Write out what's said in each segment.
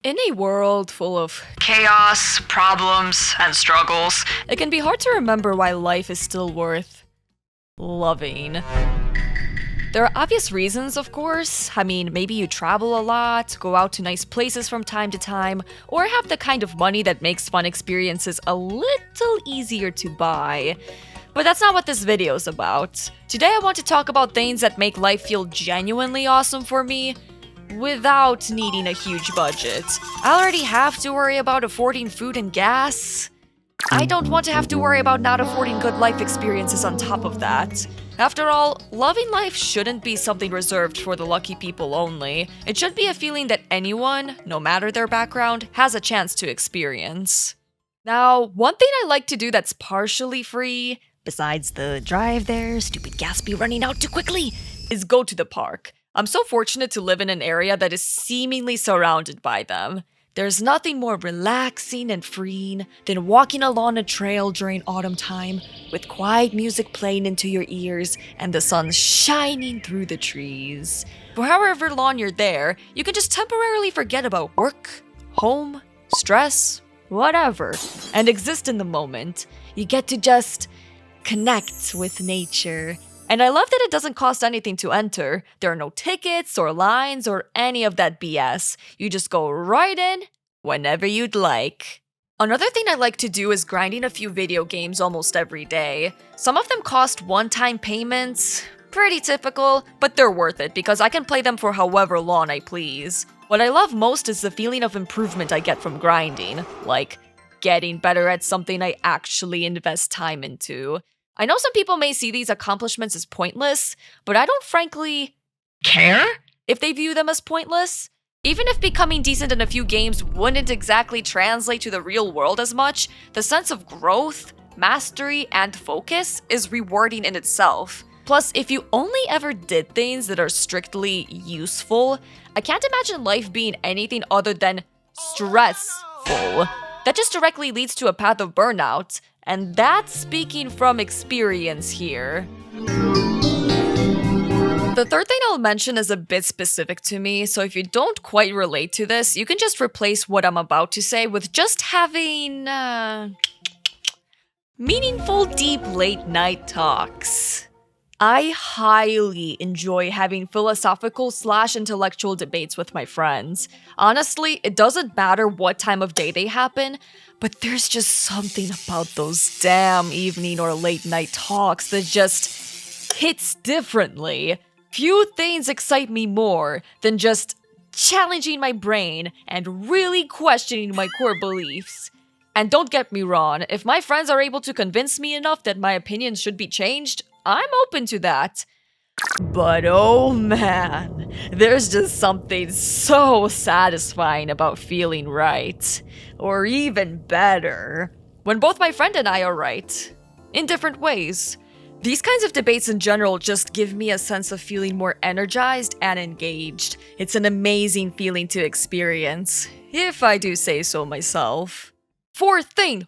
In a world full of Chaos, problems, and struggles. it can be hard to remember why life is still worth loving. There are obvious reasons, of course. I mean, maybe you travel a lot, go out to nice places from time to time, or have the kind of money that makes fun experiences a little easier to buy. But that's not what this video is about. Today I want to talk about things that make life feel genuinely awesome for me, without needing a huge budget. I already have to worry about affording food and gas. I don't want to have to worry about not affording good life experiences on top of that. After all, loving life shouldn't be something reserved for the lucky people only. It should be a feeling that anyone, no matter their background, has a chance to experience. Now, one thing I like to do that's partially free, besides the drive there, stupid gas be running out too quickly, is go to the park. I'm so fortunate to live in an area that is seemingly surrounded by them. There's nothing more relaxing and freeing than walking along a trail during autumn time with quiet music playing into your ears and the sun shining through the trees. For however long you're there, you can just temporarily forget about work, home, stress, whatever, and exist in the moment. You get to just connect with nature. And I love that it doesn't cost anything to enter. There are no tickets or lines or any of that BS. You just go right in whenever you'd like. Another thing I like to do is grinding a few video games almost every day. Some of them cost one-time payments. Pretty typical, but they're worth it because I can play them for however long I please. What I love most is the feeling of improvement I get from grinding, like getting better at something I actually invest time into. I know some people may see these accomplishments as pointless, but I don't frankly care if they view them as pointless. Even if becoming decent in a few games wouldn't exactly translate to the real world as much, the sense of growth, mastery, and focus is rewarding in itself. Plus, if you only ever did things that are strictly useful, I can't imagine life being anything other than stressful. That just directly leads to a path of burnout. And that's speaking from experience here. The third thing I'll mention is a bit specific to me, so if you don't quite relate to this, you can just replace what I'm about to say with just having, meaningful, deep late-night talks. I highly enjoy having philosophical/intellectual debates with my friends. Honestly, it doesn't matter what time of day they happen, but there's just something about those damn evening or late night talks that just hits differently. Few things excite me more than just challenging my brain and really questioning my core beliefs. And don't get me wrong, if my friends are able to convince me enough that my opinions should be changed, I'm open to that. But oh man, there's just something so satisfying about feeling right. Or even better, when both my friend and I are right. In different ways. These kinds of debates in general just give me a sense of feeling more energized and engaged. It's an amazing feeling to experience, if I do say so myself. Fourth thing!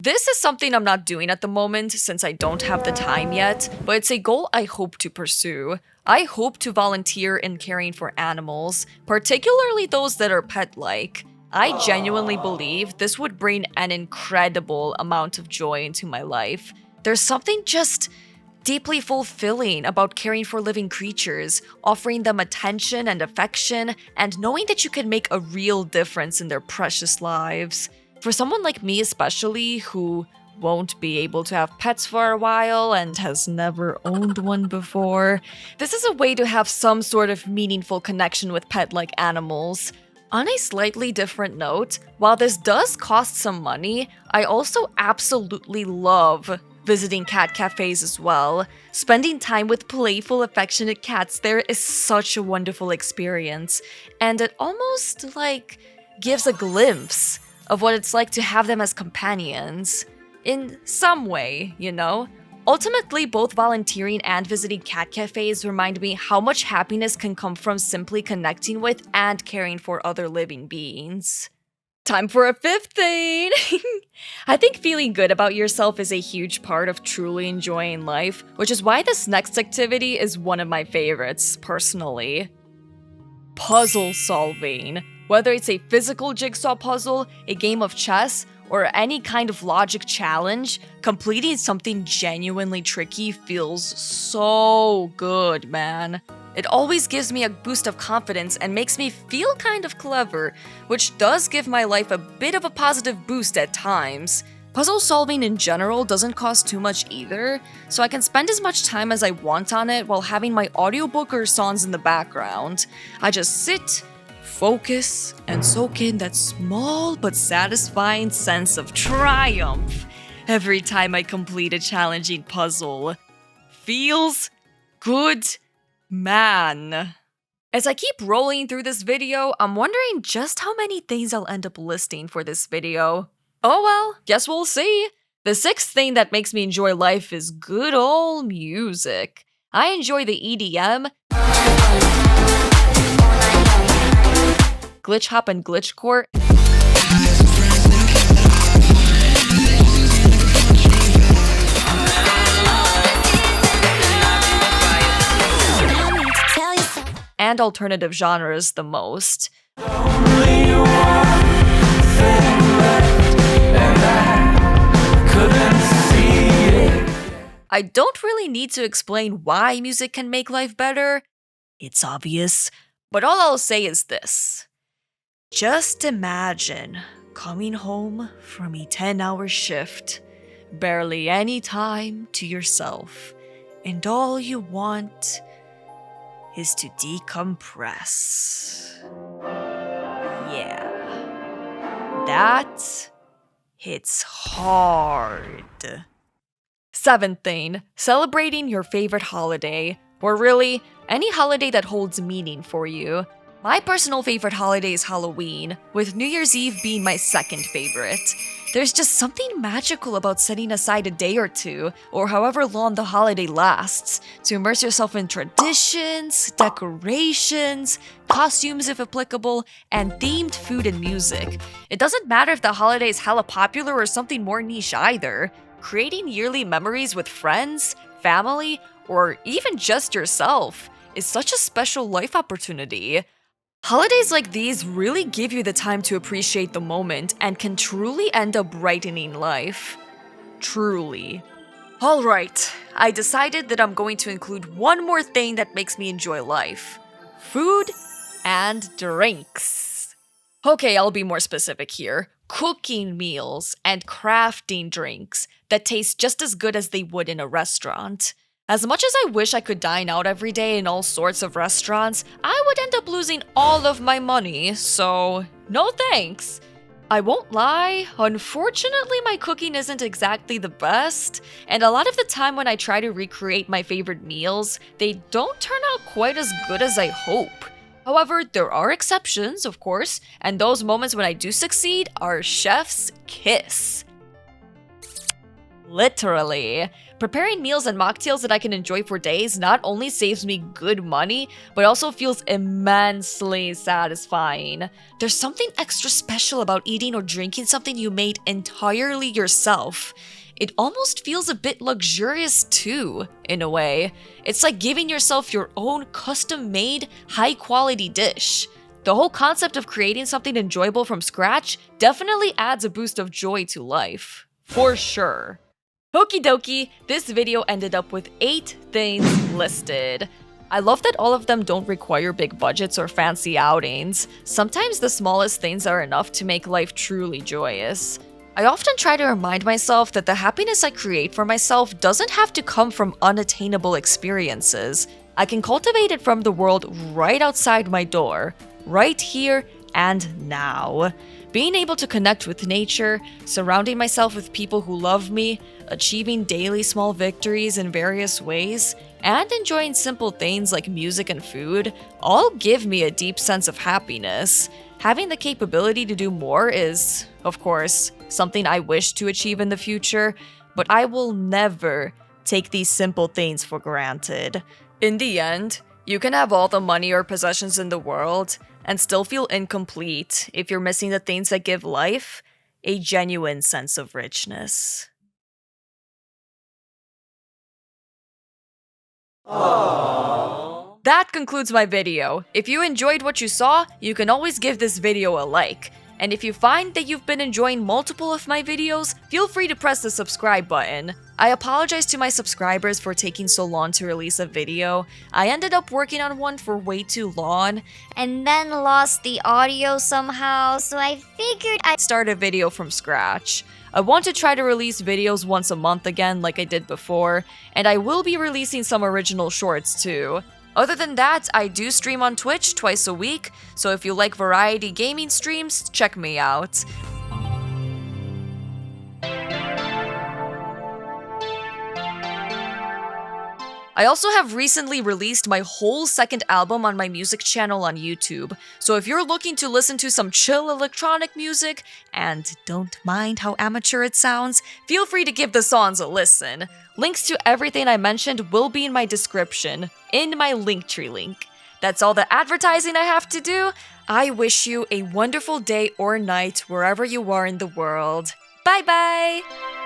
This is something I'm not doing at the moment since I don't have the time yet, but it's a goal I hope to pursue. I hope to volunteer in caring for animals, particularly those that are pet-like. I genuinely believe this would bring an incredible amount of joy into my life. There's something just deeply fulfilling about caring for living creatures, offering them attention and affection, and knowing that you can make a real difference in their precious lives. For someone like me especially, who won't be able to have pets for a while and has never owned one before, this is a way to have some sort of meaningful connection with pet-like animals. On a slightly different note, while this does cost some money, I also absolutely love visiting cat cafes as well. Spending time with playful, affectionate cats there is such a wonderful experience, and it almost, gives a glimpse of what it's like to have them as companions. In some way, you know? Ultimately, both volunteering and visiting cat cafes remind me how much happiness can come from simply connecting with and caring for other living beings. Time for a fifth thing! I think feeling good about yourself is a huge part of truly enjoying life, which is why this next activity is one of my favorites, personally. Puzzle solving. Whether it's a physical jigsaw puzzle, a game of chess, or any kind of logic challenge, completing something genuinely tricky feels so good, man. It always gives me a boost of confidence and makes me feel kind of clever, which does give my life a bit of a positive boost at times. Puzzle solving in general doesn't cost too much either, so I can spend as much time as I want on it while having my audiobook or songs in the background. I just sit, focus, and soak in that small but satisfying sense of triumph every time I complete a challenging puzzle. Feels good, man. As I keep rolling through this video, I'm wondering just how many things I'll end up listing for this video. Oh well, guess we'll see. The sixth thing that makes me enjoy life is good old music. I enjoy the EDM, glitch hop and glitchcore, and alternative genres the most. I don't really need to explain why music can make life better. It's obvious. But all I'll say is this. Just imagine coming home from a 10-hour shift, barely any time to yourself, and all you want is to decompress. Yeah. That hits hard. Seventh thing, celebrating your favorite holiday, or really, any holiday that holds meaning for you. My personal favorite holiday is Halloween, with New Year's Eve being my second favorite. There's just something magical about setting aside a day or two, or however long the holiday lasts, to immerse yourself in traditions, decorations, costumes if applicable, and themed food and music. It doesn't matter if the holiday is hella popular or something more niche either. Creating yearly memories with friends, family, or even just yourself is such a special life opportunity. Holidays like these really give you the time to appreciate the moment and can truly end up brightening life. Truly. Alright, I decided that I'm going to include one more thing that makes me enjoy life. Food and drinks. Okay, I'll be more specific here. Cooking meals and crafting drinks that taste just as good as they would in a restaurant. As much as I wish I could dine out every day in all sorts of restaurants, I would end up losing all of my money, so no thanks. I won't lie, unfortunately my cooking isn't exactly the best, and a lot of the time when I try to recreate my favorite meals, they don't turn out quite as good as I hope. However, there are exceptions, of course, and those moments when I do succeed are chef's kiss. Literally. Preparing meals and mocktails that I can enjoy for days not only saves me good money, but also feels immensely satisfying. There's something extra special about eating or drinking something you made entirely yourself. It almost feels a bit luxurious too, in a way. It's like giving yourself your own custom-made, high-quality dish. The whole concept of creating something enjoyable from scratch definitely adds a boost of joy to life. For sure. Okie dokie, this video ended up with 8 things listed. I love that all of them don't require big budgets or fancy outings. Sometimes the smallest things are enough to make life truly joyous. I often try to remind myself that the happiness I create for myself doesn't have to come from unattainable experiences. I can cultivate it from the world right outside my door, right here and now. Being able to connect with nature, surrounding myself with people who love me, achieving daily small victories in various ways, and enjoying simple things like music and food all give me a deep sense of happiness. Having the capability to do more is, of course, something I wish to achieve in the future, but I will never take these simple things for granted. In the end, you can have all the money or possessions in the world and still feel incomplete if you're missing the things that give life a genuine sense of richness. Aww. That concludes my video. If you enjoyed what you saw, you can always give this video a like. And if you find that you've been enjoying multiple of my videos, feel free to press the subscribe button. I apologize to my subscribers for taking so long to release a video. I ended up working on one for way too long, And then lost the audio somehow, so I figured I'd start a video from scratch. I want to try to release videos once a month again like I did before, and I will be releasing some original shorts too. Other than that, I do stream on Twitch twice a week, so if you like variety gaming streams, check me out. I also have recently released my whole second album on my music channel on YouTube, so if you're looking to listen to some chill electronic music and don't mind how amateur it sounds, feel free to give the songs a listen. Links to everything I mentioned will be in my description, in my Linktree link. That's all the advertising I have to do. I wish you a wonderful day or night wherever you are in the world. Bye bye!